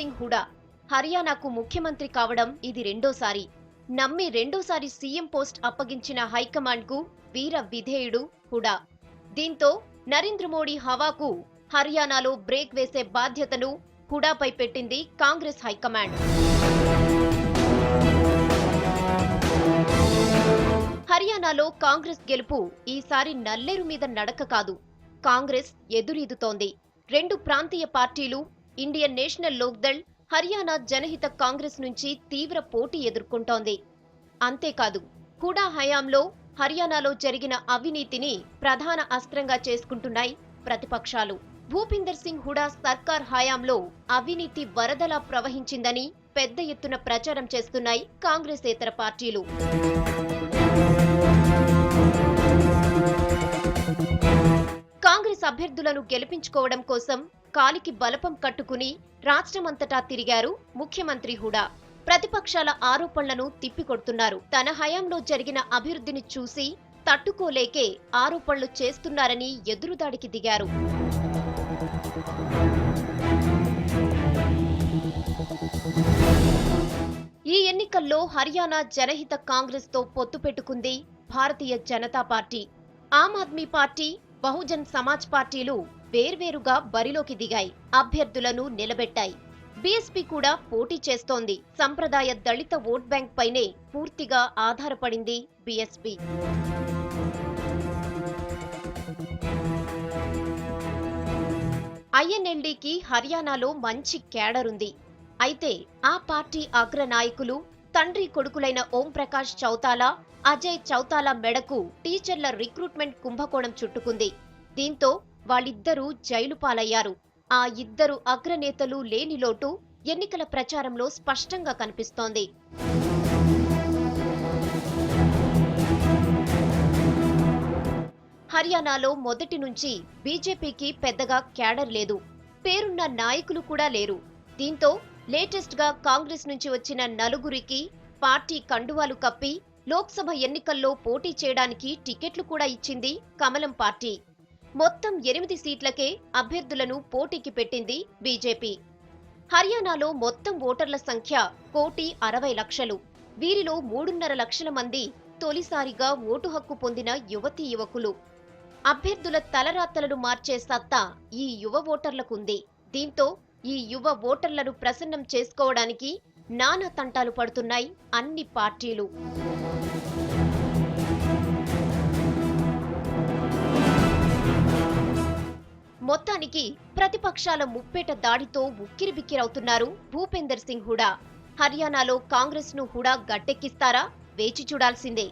సింగ్ హుడా హర్యానాకు ముఖ్యమంత్రి కావడం ఇది రెండోసారి. నమ్మి రెండోసారి సీఎం పోస్ట్ అప్పగించిన హైకమాండ్కు వీర విధేయుడు హుడా. దీంతో నరేంద్ర మోడీ హవాకు హర్యానాలో బ్రేక్ వేసే బాధ్యతను హుడాపై పెట్టింది కాంగ్రెస్ హైకమాండ్. హర్యానాలో కాంగ్రెస్ గెలుపు ఈసారి నల్లేరు మీద నడక కాదు. కాంగ్రెస్ ఎదురీదుతోంది. రెండు ప్రాంతీయ పార్టీలు ఇండియన్ నేషనల్ లోక్దళ్, హర్యానా జనహిత కాంగ్రెస్ నుంచి తీవ్ర పోటీ ఎదుర్కొంటోంది. అంతేకాదు, హుడా హయాంలో హర్యానాలో జరిగిన అవినీతిని ప్రధాన అస్త్రంగా చేసుకుంటున్నాయి ప్రతిపక్షాలు. భూపిందర్ సింగ్ హుడా సర్కార్ హయాంలో అవినీతి వరదలా ప్రవహించిందని పెద్ద ఎత్తున ప్రచారం చేస్తున్నాయి కాంగ్రెసేతర పార్టీలు. కాంగ్రెస్ అభ్యర్థులను గెలిపించుకోవడం కోసం కాలికి బలపం కట్టుకుని రాష్ట్రమంతటా తిరిగారు ముఖ్యమంత్రి హుడా. ప్రతిపక్షాల ఆరోపణలను తిప్పికొడుతున్నారు. తన హయాంలో జరిగిన అభివృద్ధిని చూసి తట్టుకోలేకే ఆరోపణలు చేస్తున్నారని ఎదురుదాడికి దిగారు. ఈ ఎన్నికల్లో హర్యానా జనహిత కాంగ్రెస్ తో పొత్తు పెట్టుకుంది భారతీయ జనతా పార్టీ. ఆమ్ ఆద్మీ పార్టీ, బహుజన్ సమాజ్ పార్టీలు వేర్వేరుగా బరిలోకి దిగాయి, అభ్యర్థులను నిలబెట్టాయి. బీఎస్పీ కూడా పోటీ చేస్తోంది. సంప్రదాయ దళిత ఓట్ బ్యాంక్ పైనే పూర్తిగా ఆధారపడింది బీఎస్పీ. ఐఎన్ఎల్డీకి హర్యానాలో మంచి క్యాడర్ ఉంది. అయితే ఆ పార్టీ అగ్ర నాయకులు తండ్రి కొడుకులైన ఓం ప్రకాష్ చౌతాలా, అజయ్ చౌతాలా మెడకు టీచర్ల రిక్రూట్మెంట్ కుంభకోణం చుట్టుకుంది. దీంతో వాళ్ళిద్దరూ జైలు పాలయ్యారు. ఆ ఇద్దరు అగ్రనేతలు లేని లోటు ఎన్నికల ప్రచారంలో స్పష్టంగా కనిపిస్తోంది. హర్యానాలో మొదటి నుంచి బీజేపీకి పెద్దగా క్యాడర్ లేదు, పేరున్న నాయకులు కూడా లేరు. దీంతో లేటెస్ట్ గా కాంగ్రెస్ నుంచి వచ్చిన నలుగురికి పార్టీ కండువాలు కప్పి లోక్సభ ఎన్నికల్లో పోటీ చేయడానికి టికెట్లు కూడా ఇచ్చింది కమలం పార్టీ. మొత్తం 8 సీట్లకే అభ్యర్థులను పోటీకి పెట్టింది బీజేపీ. హర్యానాలో మొత్తం ఓటర్ల సంఖ్య 1,60,00,000. వీరిలో 3.5 లక్షల మంది తొలిసారిగా ఓటు హక్కు పొందిన యువతీ యువకులు. అభ్యర్థుల తలరాతలను మార్చే సత్తా ఈ యువ ఓటర్లకుంది. దీంతో ఈ యువ ఓటర్లను ప్రసన్నం చేసుకోవడానికి నానా తంటాలు పడుతున్నాయి అన్ని పార్టీలు. మొత్తానికి ప్రతిపక్షాల ముప్పేట దాడితో ఉక్కిరిబిక్కిరవుతున్నారు భూపిందర్ సింగ్ హుడా. హర్యానాలో కాంగ్రెస్ ను హుడా గట్టెక్కిస్తారా? వేచి చూడాల్సిందే.